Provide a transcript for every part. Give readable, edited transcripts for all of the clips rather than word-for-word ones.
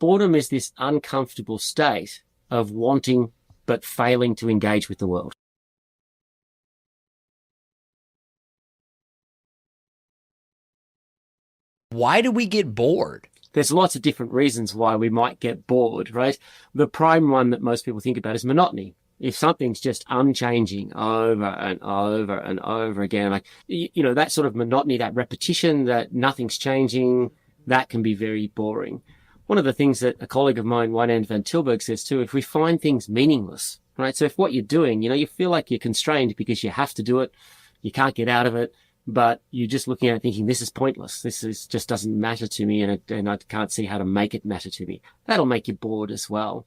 boredom is this uncomfortable state of wanting but failing to engage with the world. Why do we get bored? There's lots of different reasons why we might get bored, right? The prime one that most people think about is monotony. If something's just unchanging over and over and over again, like, that sort of monotony, that repetition, that nothing's changing, that can be very boring. One of the things that a colleague of mine, Wynand van Tilburg, says too, if we find things meaningless, right? So if what you're doing, you feel like you're constrained because you have to do it, you can't get out of it, but you're just looking at it thinking, this is pointless. Just doesn't matter to me, and I can't see how to make it matter to me. That'll make you bored as well.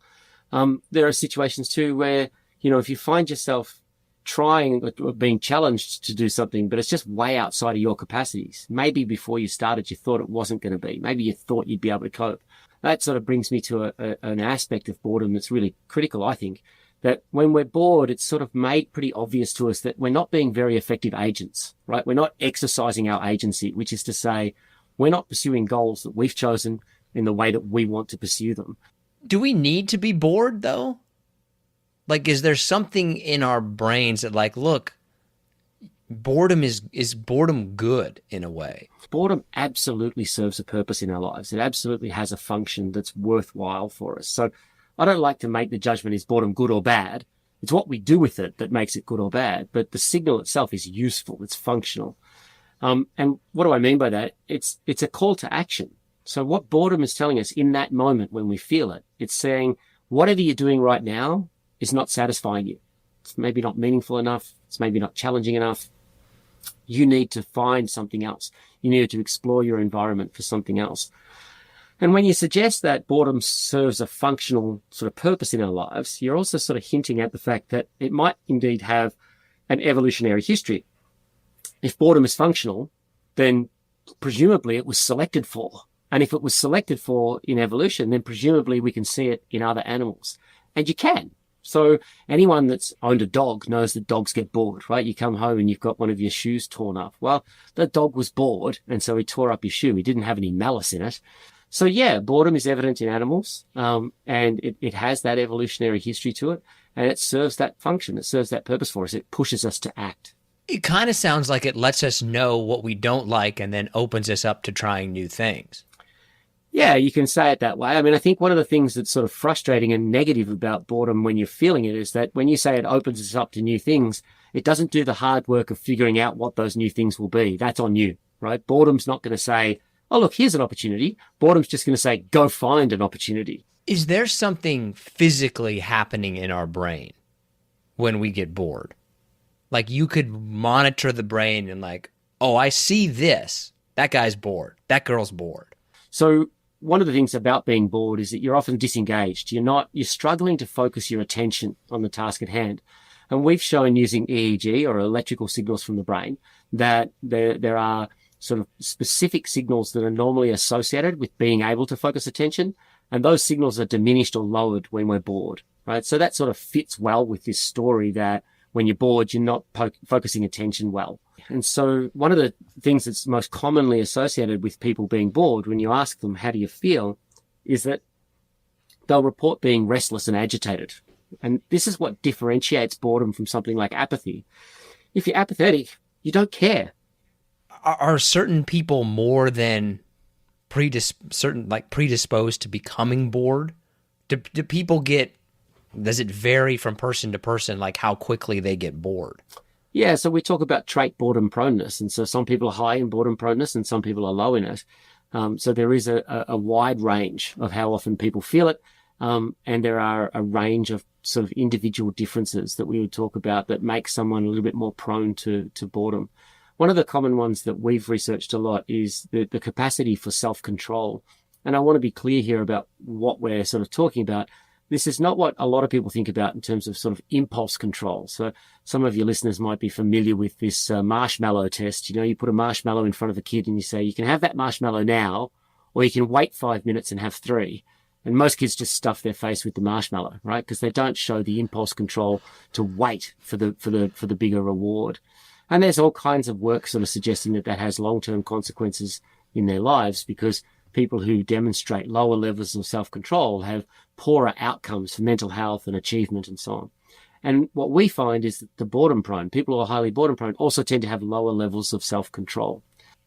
There are situations too where, if you find yourself trying or being challenged to do something, but it's just way outside of your capacities. Maybe before you started, you thought it wasn't going to be. Maybe you thought you'd be able to cope. That sort of brings me to an aspect of boredom that's really critical, I think, that when we're bored, it's sort of made pretty obvious to us that we're not being very effective agents, right? We're not exercising our agency, which is to say we're not pursuing goals that we've chosen in the way that we want to pursue them. Do we need to be bored, though? Like, is there something in our brains that, like, look, boredom is boredom good in a way? Boredom absolutely serves a purpose in our lives. It absolutely has a function that's worthwhile for us. So I don't like to make the judgment, is boredom good or bad? It's what we do with it that makes it good or bad. But the signal itself is useful. It's functional. And what do I mean by that? It's a call to action. So what boredom is telling us in that moment when we feel it, it's saying, whatever you're doing right now is not satisfying you. It's maybe not meaningful enough. It's maybe not challenging enough. You need to find something else. You need to explore your environment for something else. And when you suggest that boredom serves a functional sort of purpose in our lives, you're also sort of hinting at the fact that it might indeed have an evolutionary history. If boredom is functional, then presumably it was selected for. And if it was selected for in evolution, then presumably we can see it in other animals. And you can. So anyone that's owned a dog knows that dogs get bored, right? You come home and you've got one of your shoes torn up. Well, the dog was bored, and so he tore up your shoe. He didn't have any malice in it. So yeah, boredom is evident in animals, and it has that evolutionary history to it, and it serves that function. It serves that purpose for us. It pushes us to act. It kind of sounds like it lets us know what we don't like and then opens us up to trying new things. Yeah, you can say it that way. I mean, I think one of the things that's sort of frustrating and negative about boredom when you're feeling it is that when you say it opens us up to new things, it doesn't do the hard work of figuring out what those new things will be. That's on you, right? Boredom's not going to say, oh, look, here's an opportunity. Boredom's just going to say, go find an opportunity. Is there something physically happening in our brain when we get bored? Like, you could monitor the brain and like, oh, I see this. That guy's bored. That girl's bored. So one of the things about being bored is that you're often disengaged. You're struggling to focus your attention on the task at hand. And we've shown using EEG, or electrical signals from the brain, that there are sort of specific signals that are normally associated with being able to focus attention. And those signals are diminished or lowered when we're bored, right? So that sort of fits well with this story that when you're bored, you're not focusing attention well. And so one of the things that's most commonly associated with people being bored, when you ask them, how do you feel, is that they'll report being restless and agitated. And this is what differentiates boredom from something like apathy. If you're apathetic, you don't care. Are certain people more than predisposed to becoming bored? Do people does it vary from person to person, like how quickly they get bored? Yeah, so we talk about trait boredom proneness. And so some people are high in boredom proneness and some people are low in it. So there is a wide range of how often people feel it. And there are a range of sort of individual differences that we would talk about that make someone a little bit more prone to boredom. One of the common ones that we've researched a lot is the capacity for self-control. And I want to be clear here about what we're sort of talking about. This is not what a lot of people think about in terms of sort of impulse control. So some of your listeners might be familiar with this marshmallow test. You put a marshmallow in front of a kid and you say, you can have that marshmallow now, or you can wait 5 minutes and have 3. And most kids just stuff their face with the marshmallow, right? Because they don't show the impulse control to wait for the bigger reward. And there's all kinds of work sort of suggesting that has long-term consequences in their lives, because people who demonstrate lower levels of self-control have poorer outcomes for mental health and achievement and so on. And what we find is that the boredom prone, people who are highly boredom prone, also tend to have lower levels of self-control.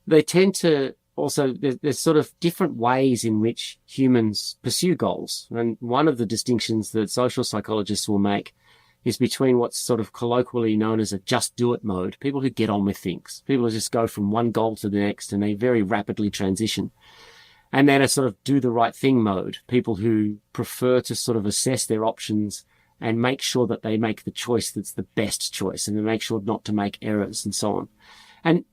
They tend to also, there's sort of different ways in which humans pursue goals. And one of the distinctions that social psychologists will make is between what's sort of colloquially known as a just do it mode, people who get on with things, people who just go from one goal to the next and they very rapidly transition. And then a sort of do the right thing mode, people who prefer to sort of assess their options and make sure that they make the choice that's the best choice and to make sure not to make errors and so on. And,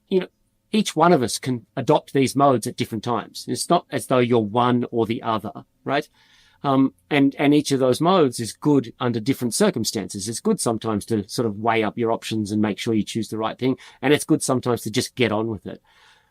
you know, each one of us can adopt these modes at different times. It's not as though you're one or the other, right? And each of those modes is good under different circumstances. It's good sometimes to sort of weigh up your options and make sure you choose the right thing. And it's good sometimes to just get on with it.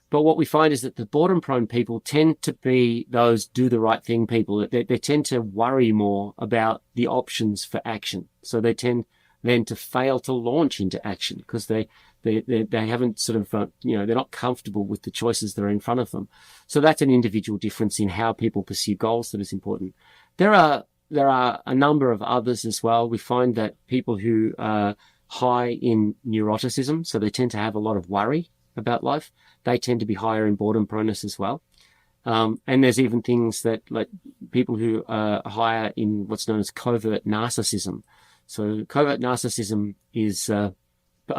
But what we find is that the boredom prone people tend to be those do the right thing people. They tend to worry more about the options for action. So they tend then to fail to launch into action because they haven't sort of, they're not comfortable with the choices that are in front of them. So that's an individual difference in how people pursue goals that is important. There are a number of others as well. We find that people who are high in neuroticism, so they tend to have a lot of worry about life, they tend to be higher in boredom proneness as well. And there's even things that like people who are higher in what's known as covert narcissism. So covert narcissism is a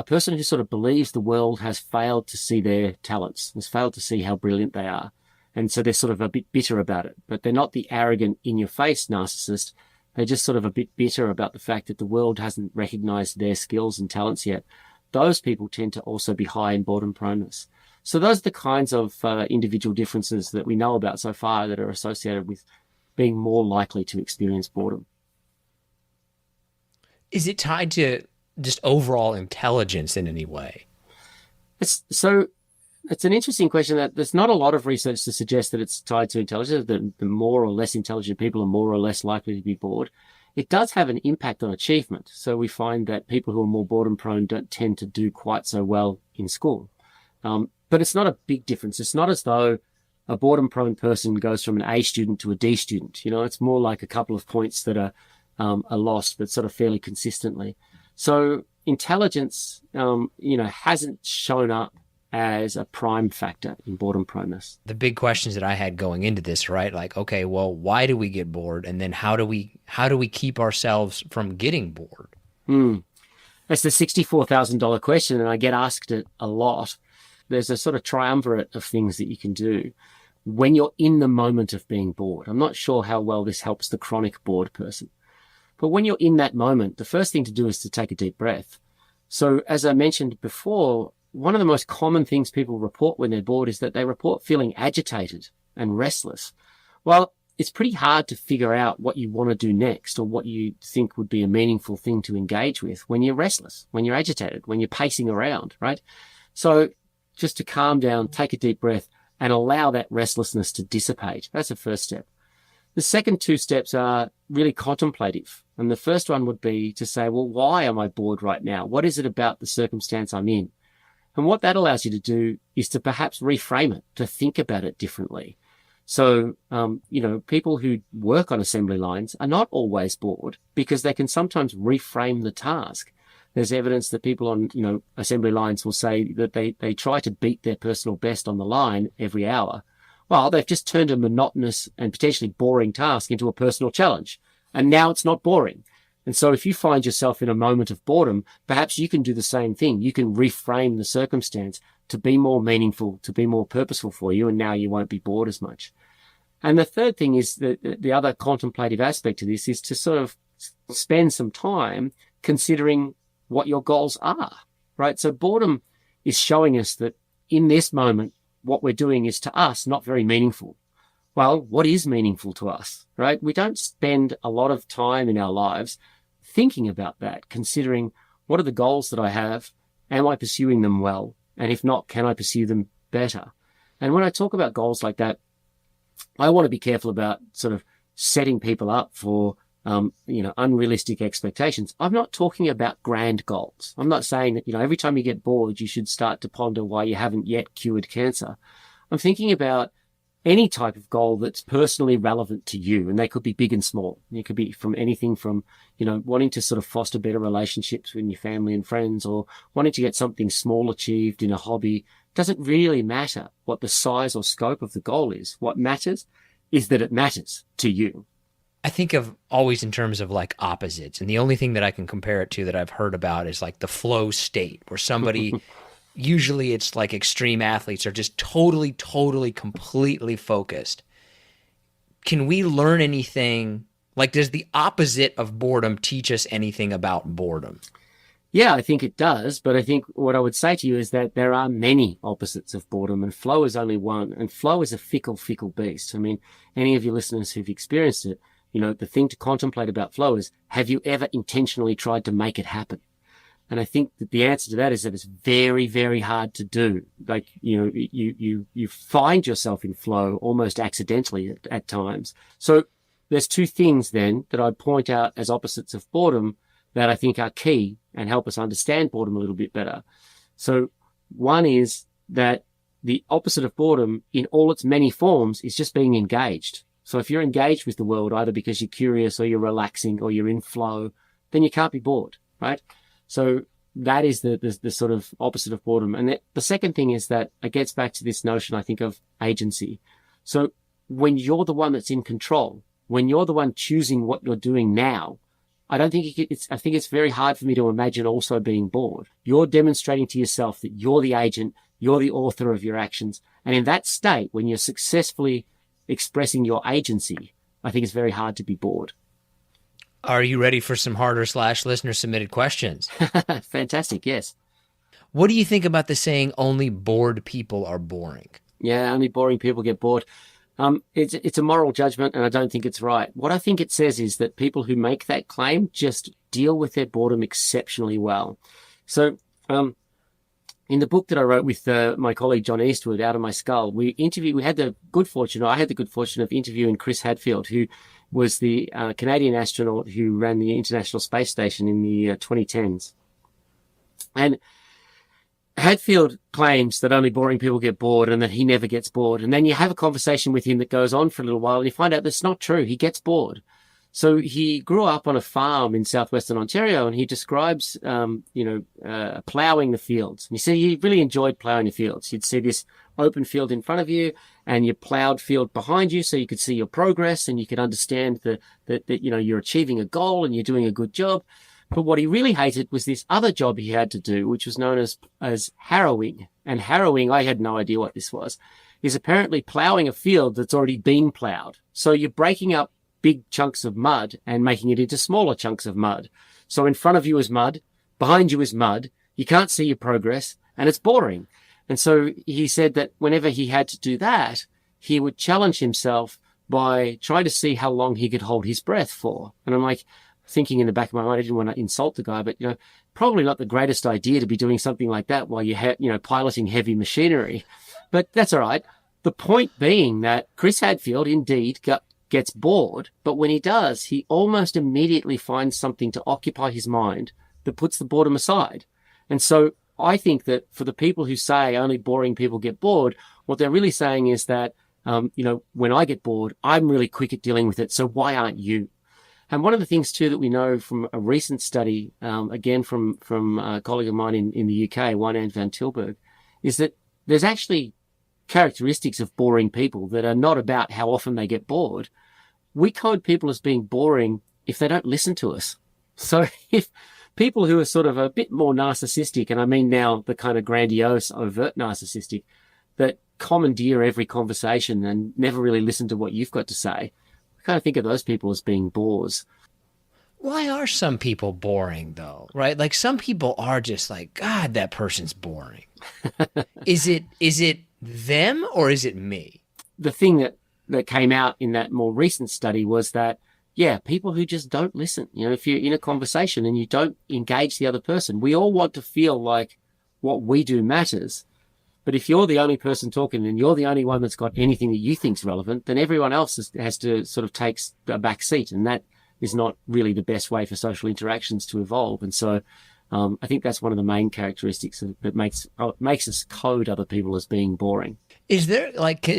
person who sort of believes the world has failed to see their talents, has failed to see how brilliant they are. And so they're sort of a bit bitter about it, but they're not the arrogant in-your-face narcissist. They're just sort of a bit bitter about the fact that the world hasn't recognized their skills and talents yet. Those people tend to also be high in boredom proneness. So those are the kinds of individual differences that we know about so far that are associated with being more likely to experience boredom. Is it tied to just overall intelligence in any way? It's an interesting question that there's not a lot of research to suggest that it's tied to intelligence, that the more or less intelligent people are more or less likely to be bored. It does have an impact on achievement. So we find that people who are more boredom prone don't tend to do quite so well in school. But it's not a big difference. It's not as though a boredom prone person goes from an A student to a D student. It's more like a couple of points that are lost, but sort of fairly consistently. So intelligence, hasn't shown up as a prime factor in boredom proneness. The big questions that I had going into this, right? Like, okay, well, why do we get bored? And then how do we keep ourselves from getting bored? That's the $64,000 question, and I get asked it a lot. There's a sort of triumvirate of things that you can do when you're in the moment of being bored. I'm not sure how well this helps the chronic bored person. But when you're in that moment, the first thing to do is to take a deep breath. So as I mentioned before, one of the most common things people report when they're bored is that they report feeling agitated and restless. Well, it's pretty hard to figure out what you want to do next or what you think would be a meaningful thing to engage with when you're restless, when you're agitated, when you're pacing around, right? So just to calm down, take a deep breath and allow that restlessness to dissipate. That's the first step. The second two steps are really contemplative. And the first one would be to say, well, why am I bored right now? What is it about the circumstance I'm in? And what that allows you to do is to perhaps reframe it, to think about it differently. So, people who work on assembly lines are not always bored because they can sometimes reframe the task. There's evidence that people on, assembly lines will say that they try to beat their personal best on the line every hour. Well, they've just turned a monotonous and potentially boring task into a personal challenge. And now it's not boring. And so if you find yourself in a moment of boredom, perhaps you can do the same thing. You can reframe the circumstance to be more meaningful, to be more purposeful for you, and now you won't be bored as much. And the third thing is that the other contemplative aspect to this is to sort of spend some time considering what your goals are, right? So boredom is showing us that in this moment, what we're doing is to us not very meaningful. Well, what is meaningful to us, right? We don't spend a lot of time in our lives thinking about that, considering what are the goals that I have? Am I pursuing them well? And if not, can I pursue them better? And when I talk about goals like that, I want to be careful about sort of setting people up for, unrealistic expectations. I'm not talking about grand goals. I'm not saying that, every time you get bored, you should start to ponder why you haven't yet cured cancer. I'm thinking about any type of goal that's personally relevant to you. And they could be big and small. It could be from anything from, wanting to sort of foster better relationships with your family and friends, or wanting to get something small achieved in a hobby. Doesn't really matter what the size or scope of the goal is. What matters is that it matters to you. I think of always in terms of like opposites. And the only thing that I can compare it to that I've heard about is like the flow state, where somebody, usually it's like extreme athletes, are just totally, completely focused. Can we learn anything? Like, does the opposite of boredom teach us anything about boredom? Yeah, I think it does. But I think what I would say to you is that there are many opposites of boredom, and flow is only one. And flow is a fickle beast. I mean, any of your listeners who've experienced it, the thing to contemplate about flow is, have you ever intentionally tried to make it happen? And I think that the answer to that is that it's very, very hard to do. Like, you find yourself in flow almost accidentally at times. So there's two things then that I'd point out as opposites of boredom that I think are key and help us understand boredom a little bit better. So one is that the opposite of boredom in all its many forms is just being engaged. So if you're engaged with the world, either because you're curious or you're relaxing or you're in flow, then you can't be bored, right? So that is the sort of opposite of boredom. And the second thing is that it gets back to this notion, I think, of agency. So when you're the one that's in control, when you're the one choosing what you're doing now, I think it's very hard for me to imagine also being bored. You're demonstrating to yourself that you're the agent, you're the author of your actions. And in that state, when you're successfully expressing your agency, I think it's very hard to be bored. Are you ready for some harder / listener submitted questions? Fantastic. Yes. What do you think about the saying, only bored people are boring? Yeah, only boring people get bored. It's a moral judgment, and I don't think it's right. What I think it says is that people who make that claim just deal with their boredom exceptionally well. So, in the book that I wrote with my colleague John Eastwood, Out of My Skull, I had the good fortune of interviewing Chris Hadfield, who was the Canadian astronaut who ran the International Space Station in the 2010s. And Hadfield claims that only boring people get bored and that he never gets bored. And then you have a conversation with him that goes on for a little while and you find out that's not true. He gets bored. So he grew up on a farm in southwestern Ontario, and he describes, plowing the fields. And you see, he really enjoyed plowing the fields. You'd see this open field in front of you and your plowed field behind you, so you could see your progress and you could understand that you're achieving a goal and you're doing a good job. But what he really hated was this other job he had to do, which was known as harrowing. And harrowing, I had no idea what this was, is apparently plowing a field that's already been plowed. So you're breaking up big chunks of mud and making it into smaller chunks of mud. So in front of you is mud, behind you is mud, you can't see your progress, and it's boring. And so he said that whenever he had to do that, he would challenge himself by trying to see how long he could hold his breath for. And I'm like, thinking in the back of my mind, I didn't want to insult the guy, but, probably not the greatest idea to be doing something like that while you're, piloting heavy machinery. But that's all right. The point being that Chris Hadfield indeed gets bored, but when he does, he almost immediately finds something to occupy his mind that puts the boredom aside. And so I think that for the people who say only boring people get bored, what they're really saying is that, when I get bored, I'm really quick at dealing with it. So why aren't you? And one of the things too that we know from a recent study, again from a colleague of mine in the UK, Wynand van Tilburg, is that there's actually characteristics of boring people that are not about how often they get bored. We code people as being boring if they don't listen to us. So if people who are sort of a bit more narcissistic, and I mean now the kind of grandiose, overt narcissistic, that commandeer every conversation and never really listen to what you've got to say, I kind of think of those people as being bores. Why are some people boring though, right? Like some people are just like, God, that person's boring. Is it them or is it me? The thing that came out in that more recent study was that, yeah, people who just don't listen. If you're in a conversation and you don't engage the other person, we all want to feel like what we do matters. But if you're the only person talking and you're the only one that's got anything that you think's relevant, then everyone else has to sort of take a back seat. And that is not really the best way for social interactions to evolve. And so I think that's one of the main characteristics that makes us code other people as being boring. Is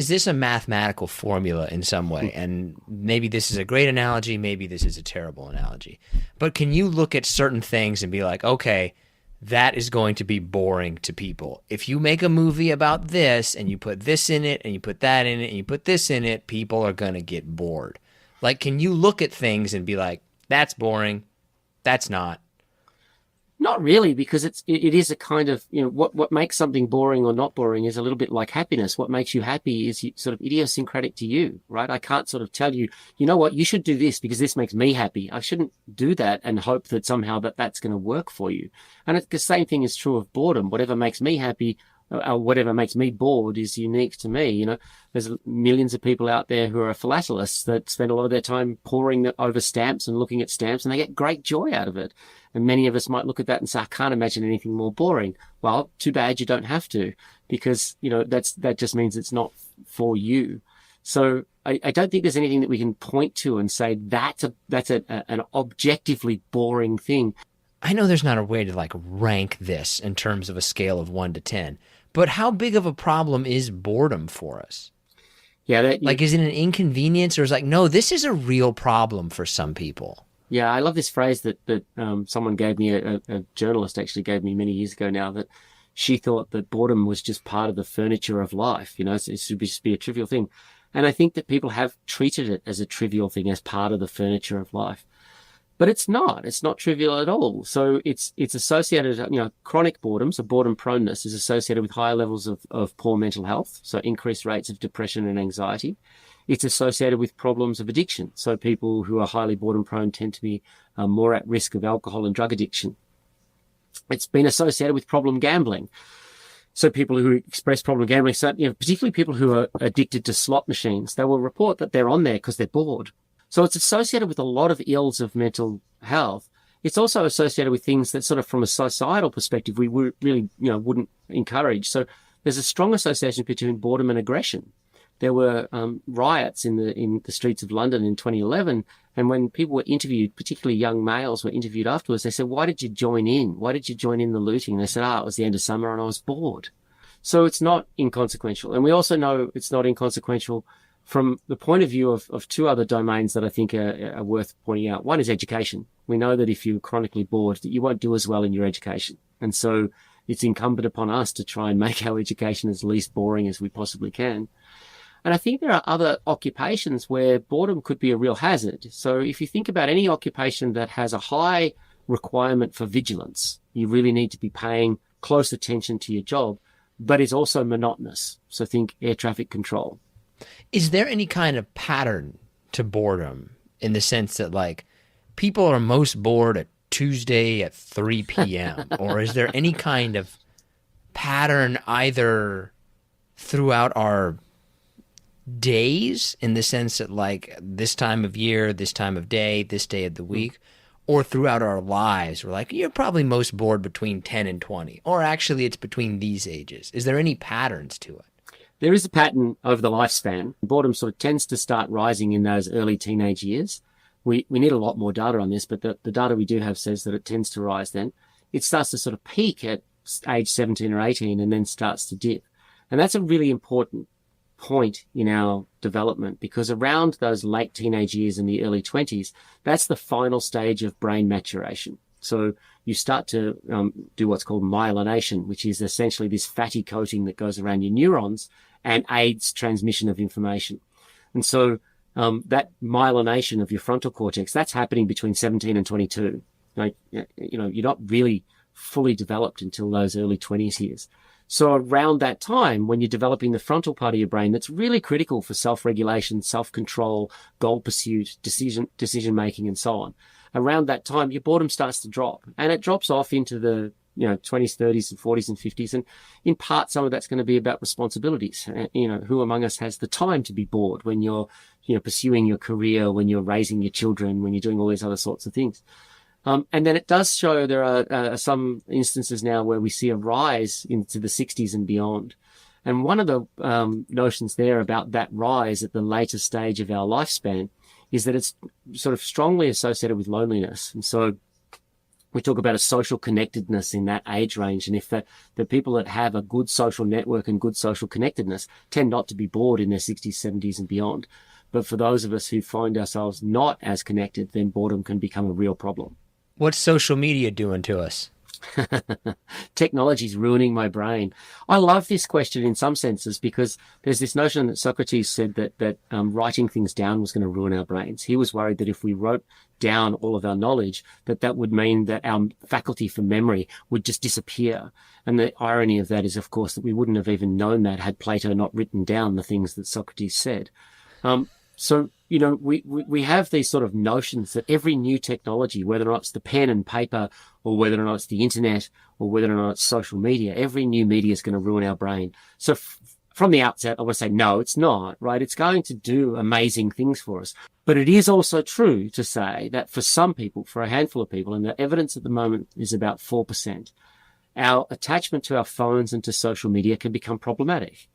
this a mathematical formula in some way? And maybe this is a great analogy, maybe this is a terrible analogy. But can you look at certain things and be like, okay, that is going to be boring to people. If you make a movie about this and you put this in it and you put that in it and you put this in it, people are going to get bored. Like, can you look at things and be like, that's boring, that's not? Not really, because it is a kind of, what makes something boring or not boring is a little bit like happiness. What makes you happy is sort of idiosyncratic to you, right? I can't sort of tell you, you know what, you should do this because this makes me happy. I shouldn't do that and hope that somehow that's going to work for you. And the same thing is true of boredom. Whatever makes me happy, whatever makes me bored is unique to me. There's millions of people out there who are philatelists that spend a lot of their time poring over stamps and looking at stamps, and they get great joy out of it. And many of us might look at that and say, I can't imagine anything more boring. Well, too bad you don't have to, because, that just means it's not for you. So I don't think there's anything that we can point to and say that's an objectively boring thing. I know there's not a way to like rank this in terms of a scale of 1 to 10, but how big of a problem is boredom for us? Yeah. Is it an inconvenience, or is no, this is a real problem for some people? Yeah, I love this phrase that someone gave me, a journalist actually gave me many years ago now, that she thought that boredom was just part of the furniture of life. It should just be a trivial thing. And I think that people have treated it as a trivial thing, as part of the furniture of life. But it's not. It's not trivial at all. So it's associated, chronic boredom, so boredom proneness is associated with higher levels of poor mental health, so increased rates of depression and anxiety. It's associated with problems of addiction. So people who are highly boredom prone tend to be more at risk of alcohol and drug addiction. It's been associated with problem gambling. So people who express problem gambling, so, particularly people who are addicted to slot machines, they will report that they're on there because they're bored. So it's associated with a lot of ills of mental health. It's also associated with things that sort of from a societal perspective, we really, wouldn't encourage. So there's a strong association between boredom and aggression. There were riots in the streets of London in 2011. And when people were interviewed, particularly young males were interviewed afterwards, they said, why did you join in? Why did you join in the looting? And they said, it was the end of summer and I was bored. So it's not inconsequential. And we also know it's not inconsequential from the point of view of two other domains that I think are worth pointing out. One is education. We know that if you're chronically bored, that you won't do as well in your education. And so it's incumbent upon us to try and make our education as least boring as we possibly can. And I think there are other occupations where boredom could be a real hazard. So if you think about any occupation that has a high requirement for vigilance, you really need to be paying close attention to your job, but is also monotonous. So think air traffic control. Is there any kind of pattern to boredom in the sense that people are most bored at Tuesday at 3 p.m. or is there any kind of pattern either throughout our days in the sense that this time of year, this time of day, this day of the week, or throughout our lives, we're you're probably most bored between 10 and 20, or actually it's between these ages. Is there any patterns to it? There is a pattern over the lifespan. Boredom sort of tends to start rising in those early teenage years. We need a lot more data on this, but the data we do have says that it tends to rise then. It starts to sort of peak at age 17 or 18 and then starts to dip. And that's a really important point in our development, because around those late teenage years and the early 20s, that's the final stage of brain maturation. So you start to do what's called myelination, which is essentially this fatty coating that goes around your neurons and aids transmission of information. And so that myelination of your frontal cortex, that's happening between 17 and 22. You're not really fully developed until those early 20s years. So around that time, when you're developing the frontal part of your brain, that's really critical for self-regulation, self-control, goal pursuit, decision-making, and so on. Around that time, your boredom starts to drop, and it drops off into the 20s, 30s, and 40s and 50s. And in part, some of that's going to be about responsibilities. Who among us has the time to be bored when you're, pursuing your career, when you're raising your children, when you're doing all these other sorts of things. And then it does show there are some instances now where we see a rise into the 60s and beyond. And one of the notions there about that rise at the later stage of our lifespan is that it's sort of strongly associated with loneliness. And so we talk about a social connectedness in that age range. And if the people that have a good social network and good social connectedness tend not to be bored in their 60s, 70s and beyond. But for those of us who find ourselves not as connected, then boredom can become a real problem. What's social media doing to us? Technology's ruining my brain. I love this question in some senses because there's this notion that Socrates said that writing things down was going to ruin our brains. He was worried that if we wrote down all of our knowledge, that would mean that our faculty for memory would just disappear. And the irony of that is, of course, that we wouldn't have even known that had Plato not written down the things that Socrates said. So, you know, we have these sort of notions that every new technology, whether or not it's the pen and paper or whether or not it's the internet or whether or not it's social media, every new media is going to ruin our brain. So from the outset, I want to say, no, it's not, right? It's going to do amazing things for us. But it is also true to say that for some people, for a handful of people, and the evidence at the moment is about 4%, our attachment to our phones and to social media can become problematic.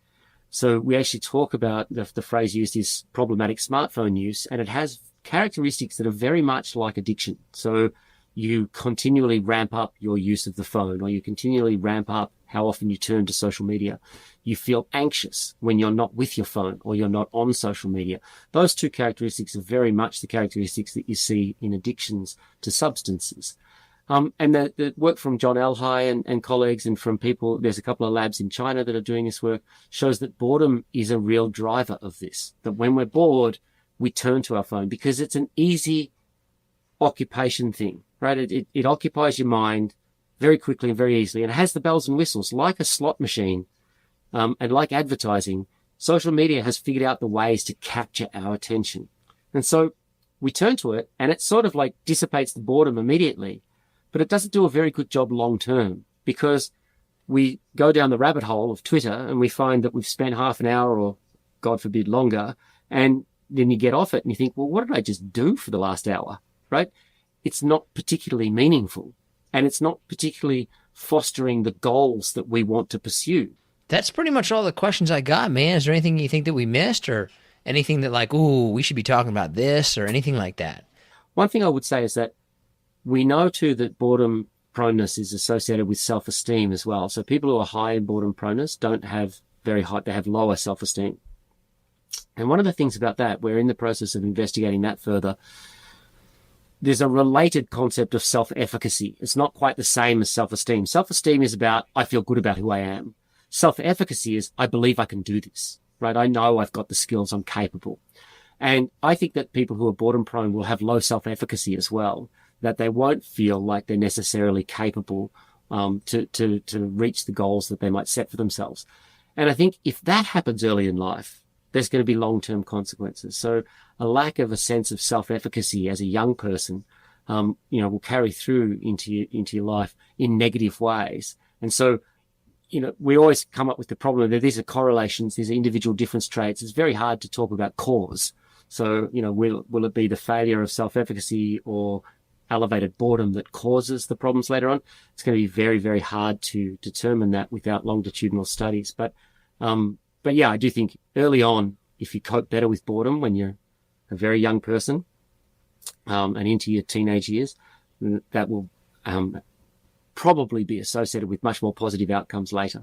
So we actually talk about the phrase used is problematic smartphone use, and it has characteristics that are very much like addiction. So you continually ramp up your use of the phone, or you continually ramp up how often you turn to social media. You feel anxious when you're not with your phone or you're not on social media. Those two characteristics are very much the characteristics that you see in addictions to substances. And the work from John Elhai and colleagues and from people, there's a couple of labs in China that are doing this work, shows that boredom is a real driver of this. That when we're bored, we turn to our phone because it's an easy occupation thing, right? It occupies your mind very quickly and very easily. And it has the bells and whistles like a slot machine, and like advertising. Social media has figured out the ways to capture our attention. And so we turn to it and it sort of like dissipates the boredom immediately. But it doesn't do a very good job long term because we go down the rabbit hole of Twitter and we find that we've spent half an hour or, God forbid, longer. And then you get off it and you think, well, what did I just do for the last hour? Right? It's not particularly meaningful and it's not particularly fostering the goals that we want to pursue. That's pretty much all the questions I got, man. Is there anything you think that we missed or anything that like, ooh, we should be talking about this or anything like that? One thing I would say is that we know too that boredom proneness is associated with self-esteem as well. So people who are high in boredom proneness don't have very high, they have lower self-esteem. And one of the things about that, we're in the process of investigating that further. There's a related concept of self-efficacy. It's not quite the same as self-esteem. Self-esteem is about, I feel good about who I am. Self-efficacy is, I believe I can do this, right? I know I've got the skills, I'm capable. And I think that people who are boredom prone will have low self-efficacy as well, that they won't feel like they're necessarily capable to reach the goals that they might set for themselves. And I think if that happens early in life, there's going to be long-term consequences. So a lack of a sense of self-efficacy as a young person, will carry through into your life in negative ways. And so, we always come up with the problem that these are correlations, these are individual difference traits. It's very hard to talk about cause. So, will it be the failure of self-efficacy or elevated boredom that causes the problems later on? It's going to be very, very hard to determine that without longitudinal studies. But yeah, I do think early on, if you cope better with boredom when you're a very young person, and into your teenage years, that will, probably be associated with much more positive outcomes later.